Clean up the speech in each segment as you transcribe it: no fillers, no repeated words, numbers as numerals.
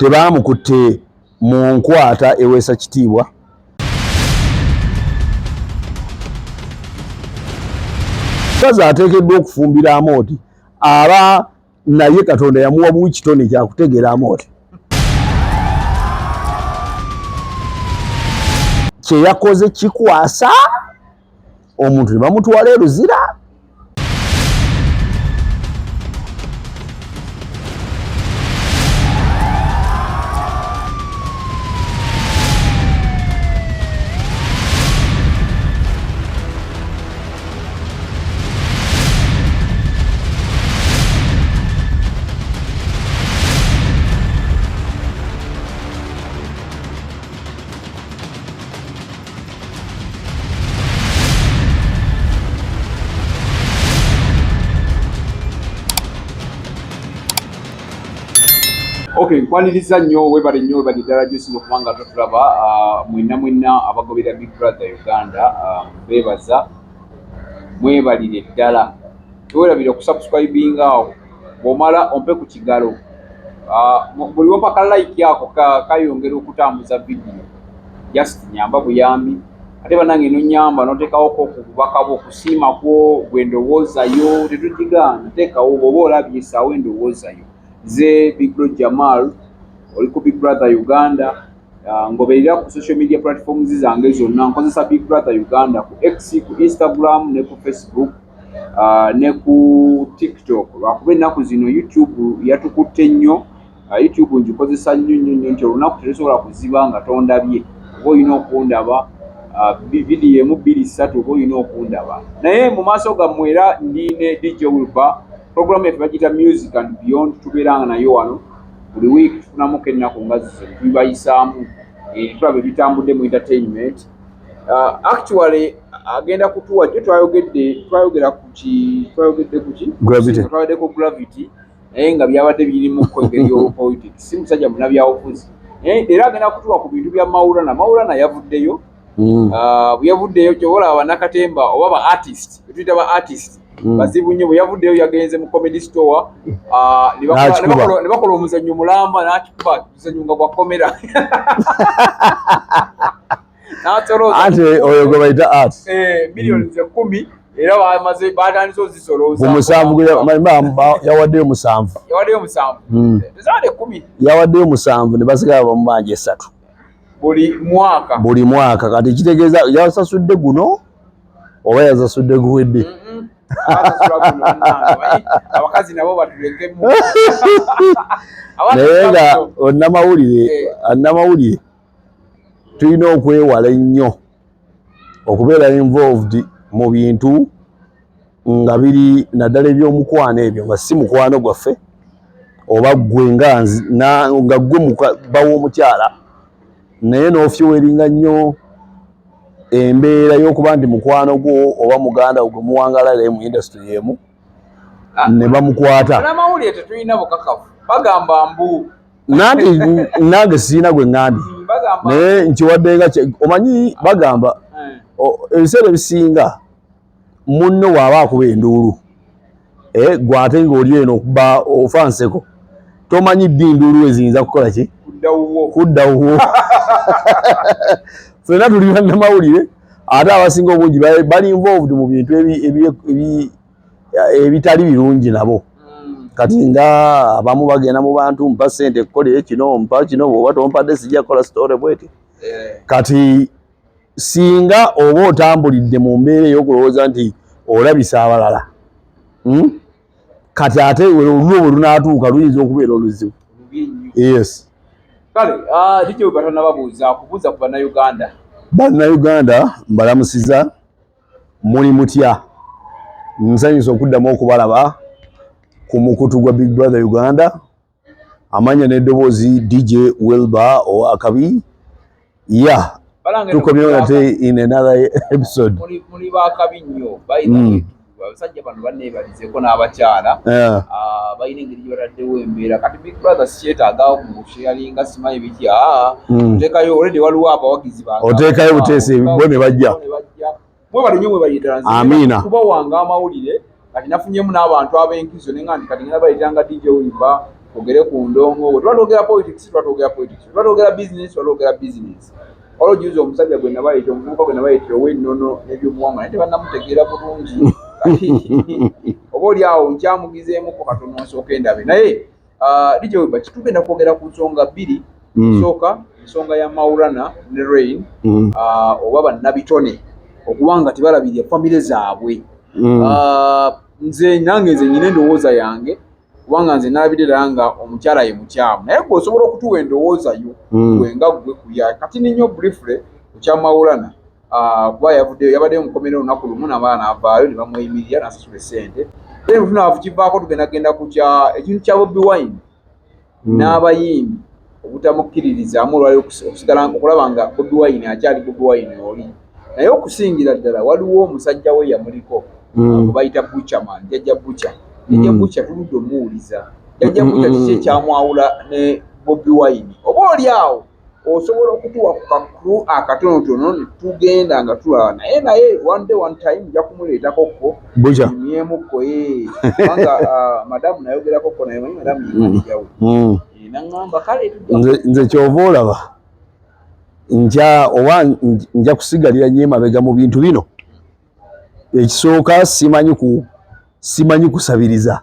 tebamukutte mu nkwata eweesa kitiibwa. Mukazi ateekeddwa okufumbira amooti aba naye Katonda yamuwa buwi kitone kyakutegeera amooti. Kye yakoze kikwasa omuntu ne bamutwala e Luzira. Okay, kwaniriza nnyo webale ddala gy'osima okubanga totulaba mwenna abagobera Big Brother Uganda beebaza mwebalire ddala tewerabire okusubscribinga awo bw'omala ompe ku kigalo buli wompa ka like ako kayongera okutambuza vidiyo just nyamba buyambi ate banange nonyamba noteekawoko okubaka bwo okusiima kwo gwe ndowoozayo tetugigaana teekawo bw'oba olabye essaawa endowoozayo. Ze Big Bro Jamal oli ku Big Brother Uganda ngoberera ku social media platforms zange zonna nkozesa Big Brother Uganda ku X, ku Instagram ne ku Facebook ne ku TikTok. Lwakuba ennaku zino YouTube yatukutte nnyo. YouTube ngikozesa nnyo nti olunaku terusobola kuziba nga tondabye oba olina okundaba vidiyo emu 2-3 oba olina okundaba naye mu maaso gammwe era ndine DJ Wilba. Program yetu bagita Music and Beyond tubeeranga nayo wano buli week tufunamuko ennaku nga zino tubayisaamu tulabe bitambudde mu entertainment. Actually agenda kutuwa gye twayogera ku Gravity naye nga byabadde birimu engeri y'opolitics si musajja munabyabufuzi era agenda kutuwa ku bintu bya Maulana yavuddeyo bwe yavuddeyo kyobola abanakatemba oba ba artist betuyita ba artist bazibu nnyo bwe yavuddeyo yagenze mu comedy store ne bakola omuzannyo mulamba n'akikuba omuzannyo nga gwa komera ate oyo gwe bayita art millions 10 era bamaze batandise ozisolooza omusanvu yawaddeyo 7 tezabadde 10 yawaddeyo 7 ne basigala bamubanja 3 buli mwaka kati kitegeeza yasasudde guno oba yasasudde guwedde abakazi nabo batulekemu naye nga onnamawulire tulina okwewala ennyo okubeera involved mu bintu nga biri naddala ebyomukwano ebyo nga si mukwano gwaffe oba gwe nga gwe baw'omukyala naye n'ofyuweringa nnyo embeera y'okuba nti mukwano gwo oba muganda gwe muwangalale mu industry emu ne bamukwata. Amawulire tetulina bukakafu bagamba mbu nange siina gwe ŋŋambye naye nkiwaddenga omanyi bagamba ebiseera ebisinga munno bw'aba akuba enduulu gwate ng'oli eno okuba ofa nseko tomanyi ddi enduulu eziyinza kukola ki kuddawuwo ffenna tuli bannamawulire ate abasinga obungi bali involved mu bintu ebitali birungi nabo kati nga abamu bagenda mu bantu mpa ssente kukolera kino mpa kino bw'oba tompadde sijja kukola sitore bweti kati singa oba otambulidde mu mbeera ey'okulowooza nti olabisa abalala kati ate oluno lunaatuuka luyinza okubeera oluzibu. Yes. Kale dijjo batana babuuza kubuuza ku Bannayuganda mbalamusiza muli mutya nsanyusa okuddamu okubalaba ku mukutu gwa Big Brother Uganda amanya n'eddoboozi DJ Wilba o Akabi tukomyewo nate in another episode muli bakabi nnyo abasajja bano banneebalizeko n'abakyala balina engeri gye bataddewo embeera kati Big Brother sikyetaagawo kusharinga simanyi biki oteekayo already waliwo abawagizi oteekayo buteesi bo ne bajja mwebali nnyo mwebayitala amiina kuba wanga amawulire kati nafunyemu n'abantu ab'enkizo nenga nti kati ngenda bayitanga DJ Wilba twogere ku ndongo bwe tuba twogera politics tuba twogera politics tuba twogera business tuba twogera business olwo juzi omusajja gwe nabayita omuvubuka gwe nabayitira ow'ennono n'ebyobuwangwa naye tebannamutegeera bulungi oba oli awo nkyamugizeemuko katono nsooka endabe naye DJ Weba kitugenda kwogera ku nsonga bbiri nsooka ensonga ya Maulana ne Rain oba bannabitone okuba nga tebalabirira famire zaabwe nze nange nze nyina endowooza yange kubanga nze nalabirira nga omukyala ye mukyamu naye gwe osobola okutuwa endowooza yo gwe nga gwe kulya kati ninyo briefly kukya Maulana kuba yabaddeyo mukomera olunaku lumu n'abaana avaayo ne bamweyimirira n'asasula essente era butunaafu kivaako tugendagenda kukya ekintu kya Bobi Wine n'abayimbi obutamukkiririzaamu olwali okusigala okulaba nga Bobi Wine akyali Bobi Wine oli naye okusingira ddala waliwo omusajja we yamuliko bayita Buchaman jjajja Bucha tuludde omuwuliza jjajja Bucha kiki ekyamwawula ne Bobi Wine oba oli awo osobola okutuwa ku kakulu akatonotono ne tugenda nga tulaba naye one time nja kumuleetakokko myemukko kubanga madamu nayogerakokko naye manyi madamu yimalijawe naŋŋamba kale nze kyova olaba nja kusigalira nnyo emabega mu bintu bino ekisooka simanyi kusabiriza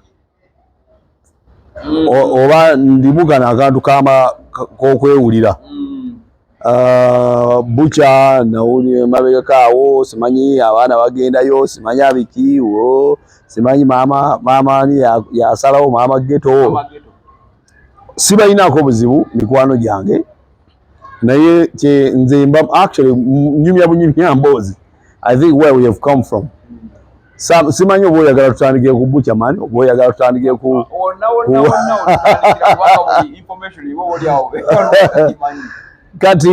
oba ndimugana akantu k'okwewulira Bucha nawulira emabega kaawo simanyi abaana bagendayo simanyi abikiwo simanyi maama ani yasalawo maama geto sibalinaako buzibu mikwano gyange naye nze mba actually nyumya mboozi I think where we have come from simanyi oba oyagala tutandikire ku Bucha man oba oyagala tutandikire ku kati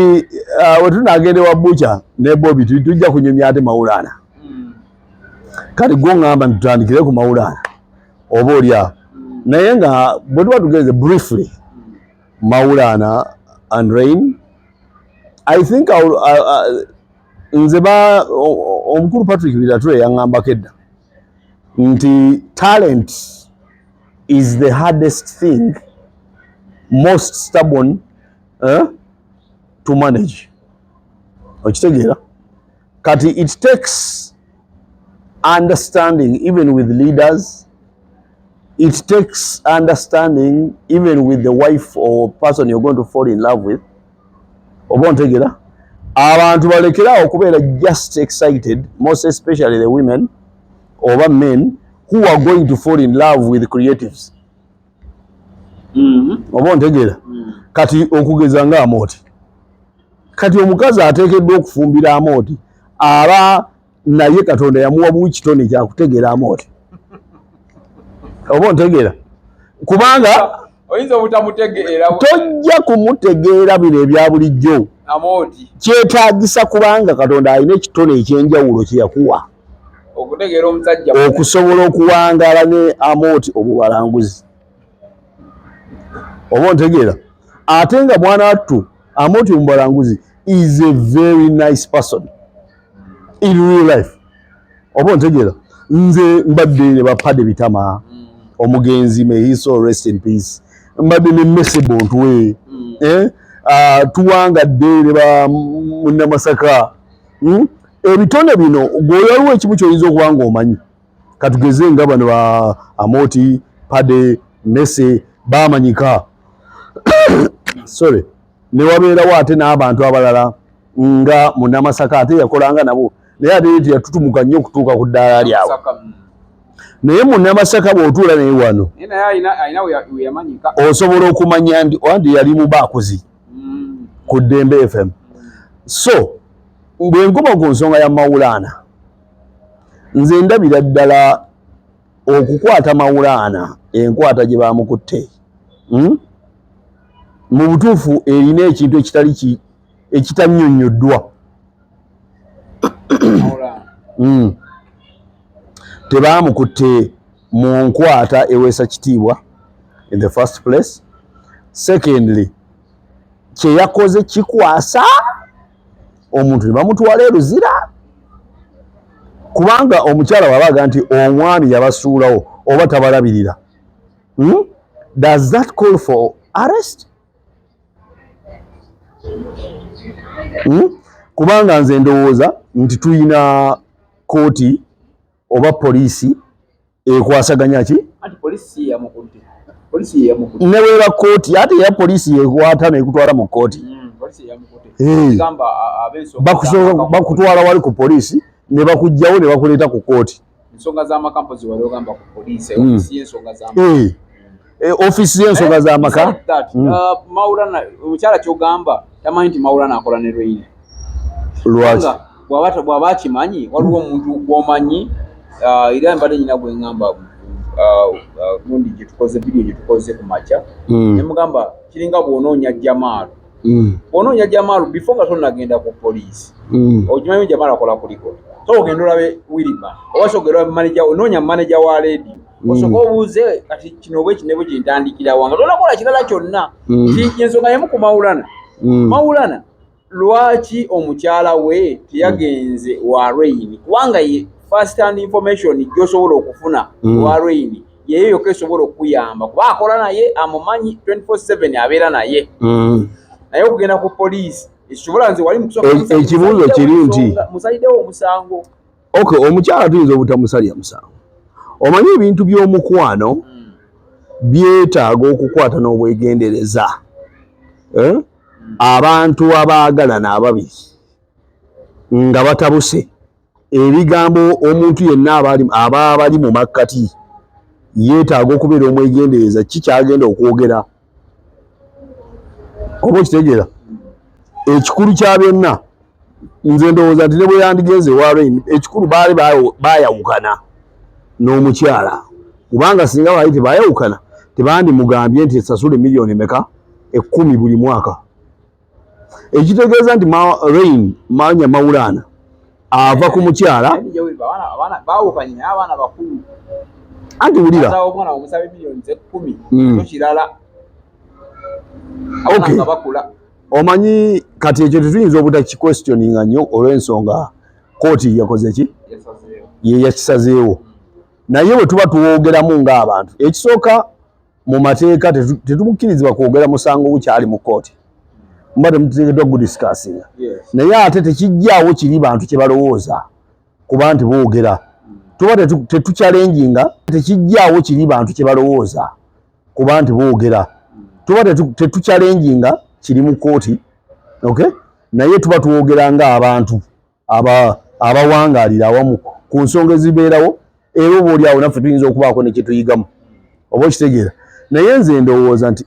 we tunagende wa Bucha ne Bobi tujja kunyumya ate Maulana kati gwe ngamba tutandikire ku Maulana oba olya naye nga bwe tuba tugenze briefly Maulana and Rain I think nze omukulu Patrick Biratule yaŋŋambako edda nti talent is the hardest thing most stubborn to manage okitegeera kati it takes understanding even with leaders it takes understanding even with the wife or person you're going to fall in love with oba ontegeera abantu balekerawo okubeera just excited most especially the women oba men who are going to fall in love with creatives oba ontegeera kati okugeza nga Amooti kati omukazi ateekeddwa okufumbira Amooti aba naye Katonda yamuwa buwi kitone kyakutegeera Amooti oba ontegeera kubanga oyinza obutamutegeera tojja kumutegeera bino ebya bulijjo Amooti kyetaagisa kubanga Katonda alina ekitone ekyenjawulo kye yakuwa okutegeera omusajja okusobola okuwangaala ne Amooti obubalanguzi oba ontegeera ate nga mwana wattu Amooti omubalanguzi is a very nice person in real life oba ontegeera nze mbadde ne bapade bitama omugenzi may he so rest in peace mbadde ne Mesebo Ntwe tuwangadde ne ba Munnamasaka ebitone bino gweyaliwo ekimu kyoyinza okuba nga omanyi katugeze nga bano ba Amooti Pade Mese bamanyika sorry ne wabeerawo ate n'abantu abalala nga Munnamasaka ate yakolanga nabo naye ate yatutumuka nnyo okutuuka ku ddaala lyabwe naye Munnamasaka bw'otuula naye wano osobola okumanya ndi yali mu Baakuzi ku Ddembe FM so bwe nkoma ku nsonga ya Maulana nze ndabira ddala okukwata Maulana enkwata gye bamukutte mu butuufu erina ekintu ekitannyonnyoddwa tebamukutte mu nkwata eweesa kitiibwa in the first place secondly kye yakoze kikwasa omuntu ne bamutwala e Luzira kubanga omukyala wabaga nti omwami yabasuulawo oba tabalabirira Does that call for arrest? Kubanga nze ndowooza nti tuyina kooti oba poliisi ekwasaganya ki? Ne bweba kooti ate ya poliisi ekwata nekutwala mu kooti. Bakutwala wali ku poliisi ne bakujjawo ne bakuleeta ku kooti. Ofisi y'ensonga z'amaka. Maulana omukyala ky'ogamba tamanyi nti Maulana akola ne Rain. Lwaki? Bw'aba akimanyi waliwo omuntu gw'omanyi era mbadde nyina gwe ngamba gundi gye tukoze video gye tukoze ku makya ne mugamba kiringa bw'onoonya Jamalu. Bw'onoonya Jamalu before nga tonnagenda ku poliisi okimanyi Jamalu akola kuliko so ogenda olabe Wilima oba sogera manager onoonya manager wa radio osoka obuuze kati kino bwe kinebo kye ntandikira wanga tonakola kirala kyonna ensonga yemu ku Maulana lwaki omukyala we teyagenze wa Rain kubanga ye first hand information gy'osobola okufuna wa Rain yeyo yokka esobola okuyamba kuba akola naye amumanyi 24/7 abeera naye naye okugenda ku poliisi ekisobola nze wali mukusoma ekibuuzo kiri nti musaliddewo omusango. Okay, omukyala tuyinza obutamusalya musango. Omanyi ebintu by'omukwano byetaaga okukwata n'obwegendereza. Abantu abaagalana ababiri nga batabuse ebigambo omuntu yenna aba bali mu makkati yeetaaga okubeera omwegendereza kikyagenda okwogera. Oba okitegeera ekikulu kya byonna nze ndowooza nti ne bwe yandigenze wa Rain ekikulu baali baayawukana n'omukyala kubanga singa baali tebaayawukana tebandimugambye nti esasule miliyoni meka 10 buli mwaka. Ekitegeeza nti Rain manya Maulana ava ku mukyala anti wulira okay. Omanyi kati ekyo tetuyinza obutakiquestioninga nnyo olw'ensonga kooti yakoze ki ye yakisazeewo naye bwe tuba tuwoogeramu ng'abantu ekisooka mu mateeka tetumukkirizibwa kwogera musango gukyali mu kooti mba temuteekeddwa gudisikasinga naye ate tekijjaawo kiri bantu kye balowooza kuba nti boogera tuba tetukyalenjinga tekijjaawo kiri bantu kye balowooza kuba nti boogera tuba tetukyalenjinga kiri mu kooti okay naye tuba tuwogera ng'abantu abawangaalira awamu ku nsonga ezibeerawo era oba oli awo naffe tuyinza okubaako ne kye tuyigamu oba okitegeera naye nze ndowooza nti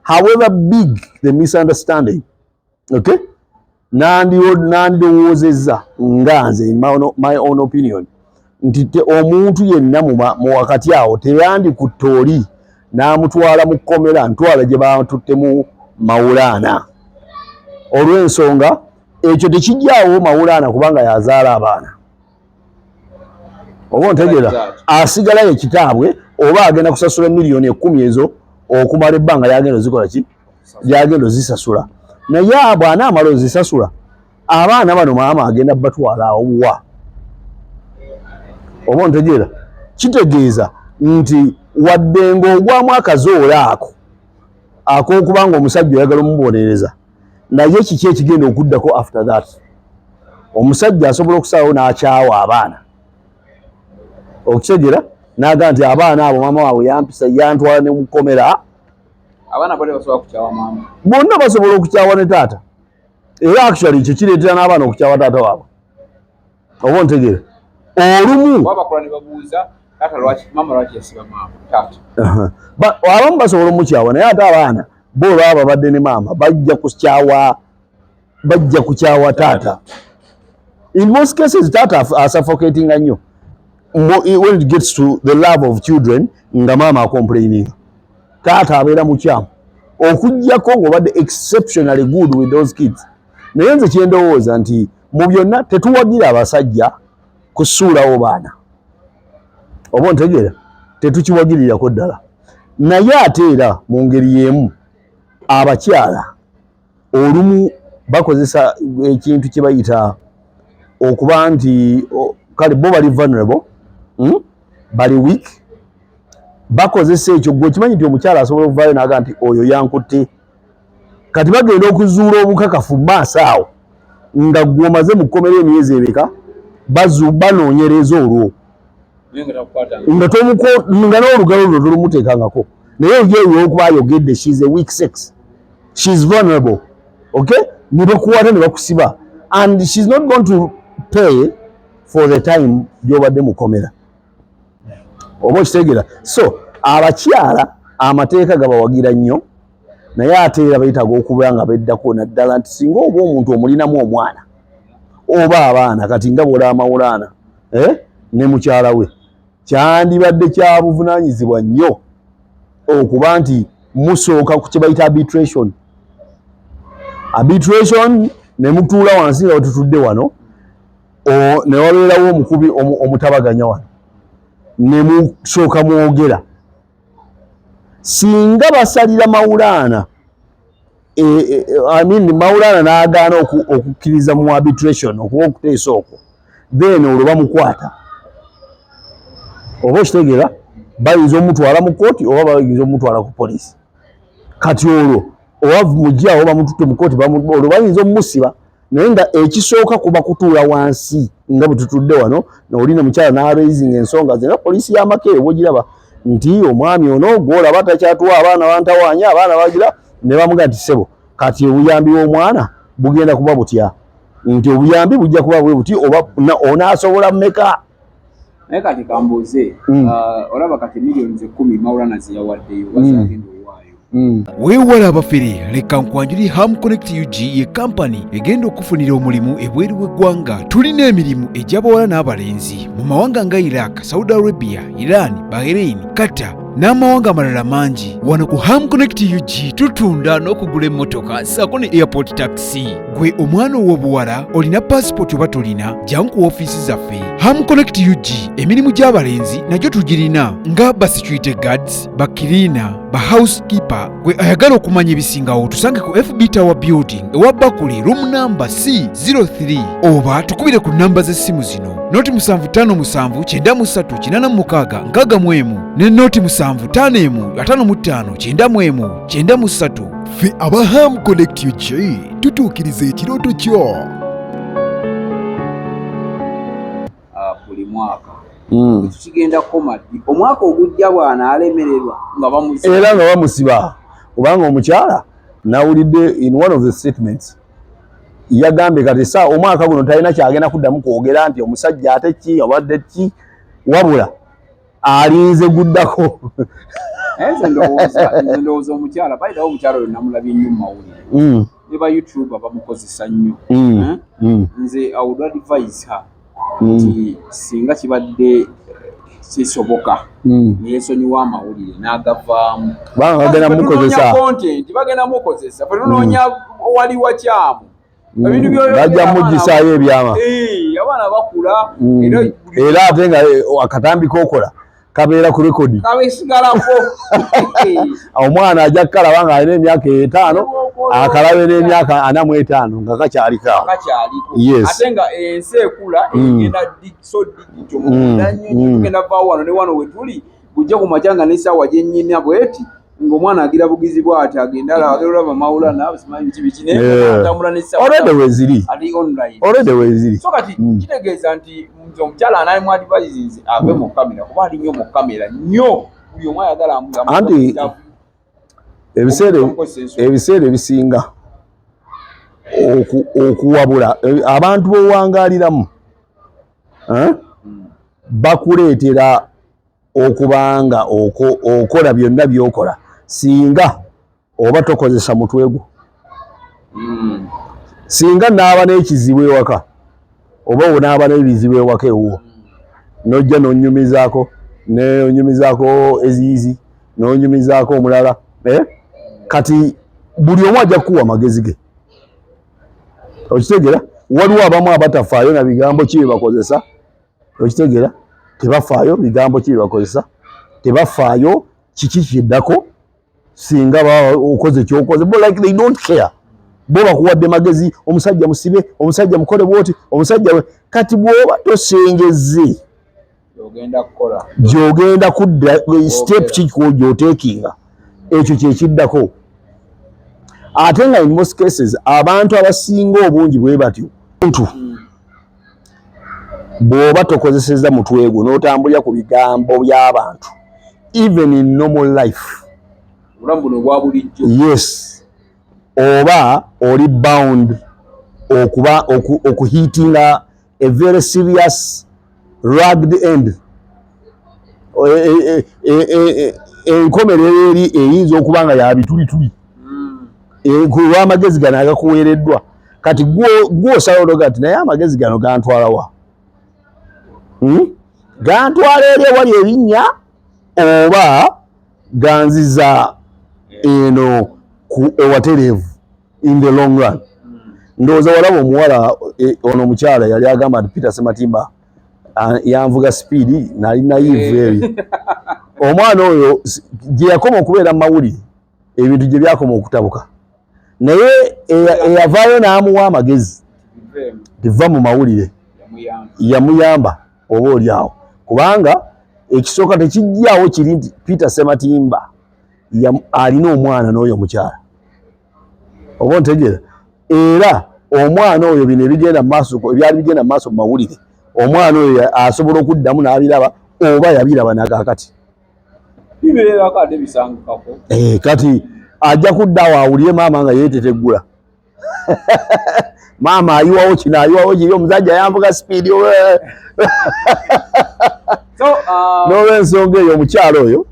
however big the misunderstanding okay nandiwoozezza nga nze my own opinion nti omuntu yenna mu wakati awo teyandikutte oli n'amutwala mu kkomera ntwala gye batuttemu Maulana olw'ensonga ekyo tekijjaawo Maulana kubanga yazaala abaana oba ontegeera asigala ye kitaabwe oba agenda kusasula miliyoni 10 ezo okumala ebbanga yagenda ozikola ki yagenda ozisasula naye bwana amala ozisasula abaana bano maama agenda batwala obuwa oba ontegeera kitegeeza nti wadde ng'ogwamu akazoola ako ak'okubanga omusajja oyagala omubonereza naye kiki ekigenda okuddako after that omusajja asobola okusalawo n'akyawa abaana okitegeera n'agamba nti abaana abo maama waabwe yampisa yantwala ne mukomera abaana basobola kukyawa maama bonna basobola okukyawa ne taata era actually kyo kireetera n'abaana okukyawa taata waabwe oba ontegeera olumu bakola ne babuuza taata lwaki maama lwaki yasiba maama taata abamu basobola omukyawa naye ate abaana bo olwaba babadde ne maama bajja kukyawa taata in most cases taata asuffocatinga nnyo when it gets to the love of children nga maama complaining taata abeera mukyamu okujjako ng'obadde exceptionally good with those kids naye nze kyendowooza nti mu byonna tetuwagira abasajja kusuulawo baana oba ontegeera tetukiwagirirako ddala naye ate era mu ngeri y'emu abakyala olumu bakozesa ekintu kye bayita okuba nti kale bo bali vulnerable bali weak bakozesa ekyo gwe kimanyi nti omukyala asobola okuvaayo n'agamba nti oyo yankutte kati bagenda okuzuula obukakafu maaso awo nga gwe omaze mu kkomera emyezi ebeka banoonyereza olwo nga n'olugalo luno tolumuteekangako naye oyo olwokuba ayogedde she's a weak sex, she's vulnerable, okay, ne bakuwata ne bakusiba and she's not going to pay for the time gy'obadde mu kkomera oba okitegeera. So abakyala amateeka gabawagira nnyo naye ate era bayitaga okuba nga beddako naddala nti singa oba omuntu omulinamu omwana oba abaana kati nga bw'olaba Maulana ne mukyala we kyandibadde kya buvunaanyizibwa nnyo okuba nti musooka ku kye bayita arbitration ne mutuula wansi nga tutudde wano ne wabeerawo omukubi omutabaganya wano ne musooka mwogera singa basalira Maulana Maulana n'agaana okukkiriza mu arbitration okuba okuteesa okwo then olwo bamukwata oba okitegeera bayinza omutwala mu kooti oba bayinza omutwala ku poliisi kati olwo oba mujja oba bamututte mu kooti olwo bayinza omusiba naye nga ekisooka kuba kutuula wansi nga bwe tutudde wano n'oli ne mukyala n'araisinga ensonga ze nga poliisi y'Amakerere bw'ogiraba nti omwami ono gw'olaba takyatuwa abaana bantawaanya abaana bagira ne bamuga nti ssebo kati obuyambi bw'omwana bugenda kuba butya nti obuyambi bujja kuba bwe buti oba onaasobola mmeka naye kati kambuuze olaba kati miliyoni 10 Maulana ze yawaddeyo bazagenda owaayo weewala abafere leka nkwanjuli Ham Connect UG ye kampani egenda okufunira omulimu ebweru w'eggwanga. Tulina emirimu egy'abawala n'abalenzi mu mawanga nga Iraq, Saudi Arabia, Iran, Bahrain, Qatar n'amawanga amalala mangi. Wano ku Ham Connect UG tutunda n'okugula emmotoka ssaako ne airport taxi. Gwe omwana ow'obuwala olina passport oba tolina, jangu ku ofiisi zaffe. Ham Connect UG emirimu gy'abalenzi nagyo tugirina nga ba security guards, ba cleaner, ba housekeeper. Gwe ayagala okumanya ebisingawo tusange ku FB Tower Building ewa Bakuli room number C03 oba tukubire ku namba z'essimu zino noti 75573936 ne noti 7551559193. Ffe aba Ham Connect UG tutuukiriza ekirooto kyo. Buli mwaka tukigenda komadi omwaka ogujja bwana alemererwa nga bamusiba era nga bamusiba kubanga omukyala nawulidde in one of the statements yagambye kati saa omwaka guno talina kyagenda kuddamu kwogera nti omusajja ate ki obadde ki wabula alinze guddako ndowooza omukyala bayitawo omukyala oyo namulabye nnyo mu mawulire ne ba YouTube bamukozesa nnyo nze I would advise her nti singa kibadde kisoboka neesonyiwa amawulire n'agavaamu bagenda mukozesa content bagenda mukozesa tunoonya wali wakyamu ebintu bajja muggisaayo ebyama abaana bakula era ate nga akatambi kokola kabeera ku rekodi kabesigalako omwana ajja kukalaba nga alina emyaka 5 akalabe n'emyaka 45 nga kakyaliko ate nga ensi ekula egenda so digito tugenda vaawo wano ne wano wetuli bujja ku makya nga n'essaawa gyennyina bweti ng'omwana agira bugizi bw'ati agenda alaba Maulana simanyi biki atambula n'essaawa already weeziri so kati kitegeeza nti omukyala anaali mu advises ave mu kamera kuba ali nnyo mu kamera nnyo buli omu ayagala anti ebiseera ebisinga okuwabula abantu b'owangaaliramu bakuleetera okubanga okola byonna by'okola singa oba tokozesa mutwe gwo singa naaba n'ekizibu ewaka oba onaaba n'ebizibu ewaka ewuwo nojja n'onyumizaako eziyizi n'onyumizaako omulala kati buli omu ajja kukuwa magezi ge okitegeera waliwo abamu abatafaayo na bigambo ki bakozesa okitegeera tebafaayo bigambo ki bakozesa tebafaayo kiki kiddako singa okoze kyokoze bo like they don't care bo bakuwadde magezi omusajja musibe omusajja mukole bwoti omusajja kati bw'oba tosengeze gy'ogenda kudda step kiko gy'oteekinga ekyo kyekiddako ate nga in most cases abantu abasinga obungi bwe batyo bw'oba tokozesezza mutwe gwo n'otambulira ku bigambo by'abantu even in normal life yes oba oli bound okuba okuhitinga a very serious rugged end enkomerero eri eyinza okuba nga yabitulituli kulw'amagezi gano agakuweereddwa kati gw'osala ologa nti naye amagezi gano gantwalawa gantwala eri ewali erinnya oba ganziza eno ewatereevu in the long run ndowooza walaba omuwala ono omukyala yali agamba nti Peter Sematimba yanvuga speedi nali naive eri omwana oyo gye yakoma okubeera mu mawulire ebintu gye byakoma okutabuka naye eyavaayo n'amuwa amagezi tiva mu mawulire yamuyamba oba oli awo kubanga ekisooka tekijjawo kiri nti Peter Sematimba alina omwana n'oyo omukyala oba ontegeera era omwana oyo bino ebigenda ebyali bigenda mu maaso mu mawulire omwana oyo asobola okuddamu n'abiraba oba yabiraba nakakati kati ajja kuddawo awulire maama nga yeeteteggula maama ayiwawo kino ayiwawo kiri omusajja yanvuga sipiidi n'olw'ensonga eyo omukyalo oyo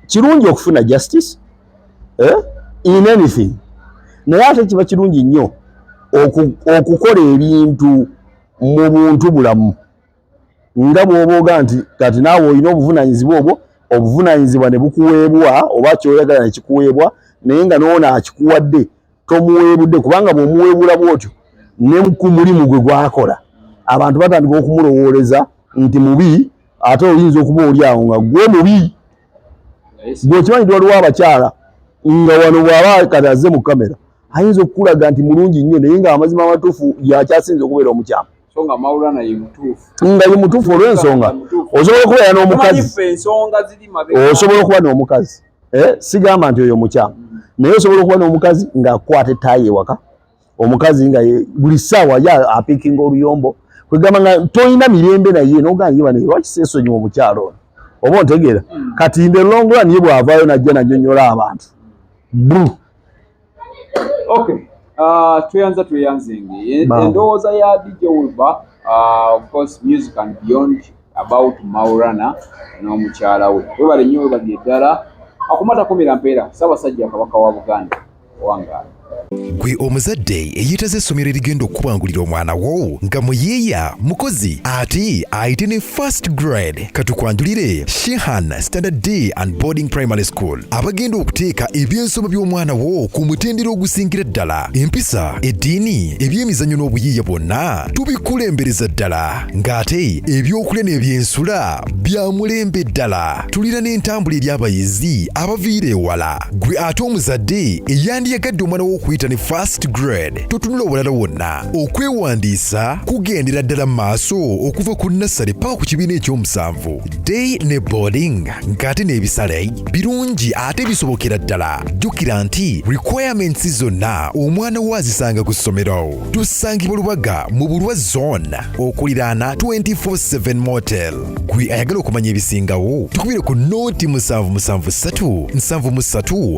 kirungi okufuna justice in anything naye ate kiba kirungi nnyo okukola ebintu mu buntu bulamu nga bw'oba oga nti kati naawe olina obuvunaanyizibwa obwo obuvunaanyizibwa ne bukuweebwa oba kyoyagala ne kikuweebwa naye nga n'ono akikuwadde tomuweebudde kubanga bw'omuweebula bw'otyo ne ku mulimu gwe gwakola abantu batandika okumulowooleza nti mubi ate oyinza okuba oli awo nga gwe mubi bw'okimanyi ti waliwo abakyala nga wano bw'aba kati azze mu kamera ayinza okukulaga nti mulungi nnyo naye nga amazima amatuufu yakyasinza okubeera omukyamu nga ye mutuufu olw'ensonga osobola okubeera n'omukazi osobola okuba n'omukazi sigamba nti oyo mukyamu naye osobola okuba n'omukazi ng'akwata ettaayi ewaka omukazi nga buli ssaawa ya apiikinga oluyombo kwegamba nga tolina mirembe naye n'ogamba naye lwaki seesonyiwa omukyalo ono oba ontegeera kati in the long run ye bw'avaayo najja nannyonnyola abantu tweyanzenga endowooza ya DJ Wilbur of course music and beyond about Maulana n'omukyala we webale nnyo webali eddala akumata kumira mpeera Ssaabasajja Kabaka wa Buganda owangaala gwe omuzadde eyeetaze essomero erigenda okubangulira omwana wo nga muyiiya mukozi ate ayite ne first grade katukwanjulire Shehan Standard Day and Boarding Primary School abagenda okuteeka ebyensoma by'omwana wo ku mutendera ogusingira ddala empisa eddiini ebyemizannyo n'obuyiiya bwonna tubikulembereza ddala ng'ate ebyokulya n'ebyensula bya mulembe ddala tulira n'entambula eri abayizi abaviira ewala gwe ate omuzadde eyandiyagadde omwana wo okuyita ne first grade totunula obulala wonna okwewandiisa kugendera ddala mu maaso okuva ku nassale paka ku kibiina ekyomusanvu day ne boarding ng'ate n'ebisale birungi ate bisobokera ddala jjukira nti requirements zonna omwana wo azisanga ku ssomero tusangibwa Lubaga mu Bulwa zone okuliraana 24/7 motel gwe ayagala okumanya ebisingawo tukubire ku noti 773 73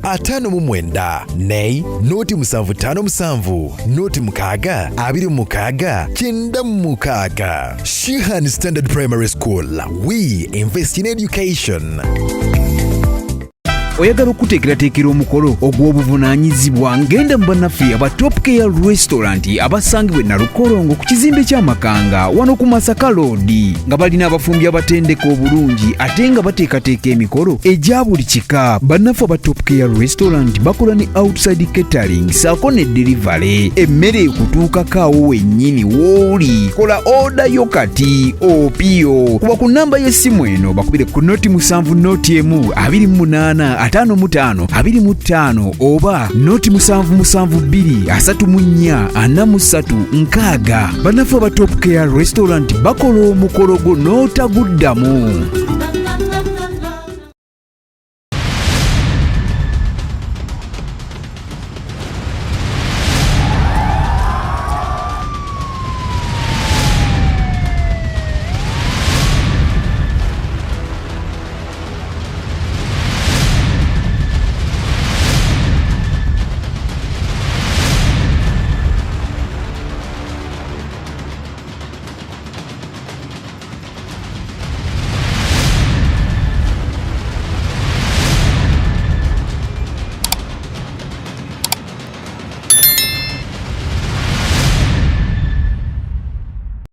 359 ne noti 757 noti 6 26 96 Shehan Standard Primary School. We invest in education. oyagala okuteekerateekera omukolo ogw'obuvunaanyizibwa ngenda mu bannaffe aba Top Care Restaurant abasangibwa e Nalukolongo ku kizimbe ky'Amakanga wano ku Masaka Road nga balina abafumbi abatendeka obulungi ate nga bateekateeka emikolo egya buli kika. Bannaffe aba Top Care Restaurant bakola ne outside catering saako ne delivery emmere ekutuukako awo wennyini w'oli. Kola order yo kati opiyo kuba ku nnamba y'essimu eno bakubire ku noti 7 noti 1 28 55 25 oba noti 772 34 43 bannaffe aba Top Care Restaurant bakola omukolo gwo n'otaguddamu.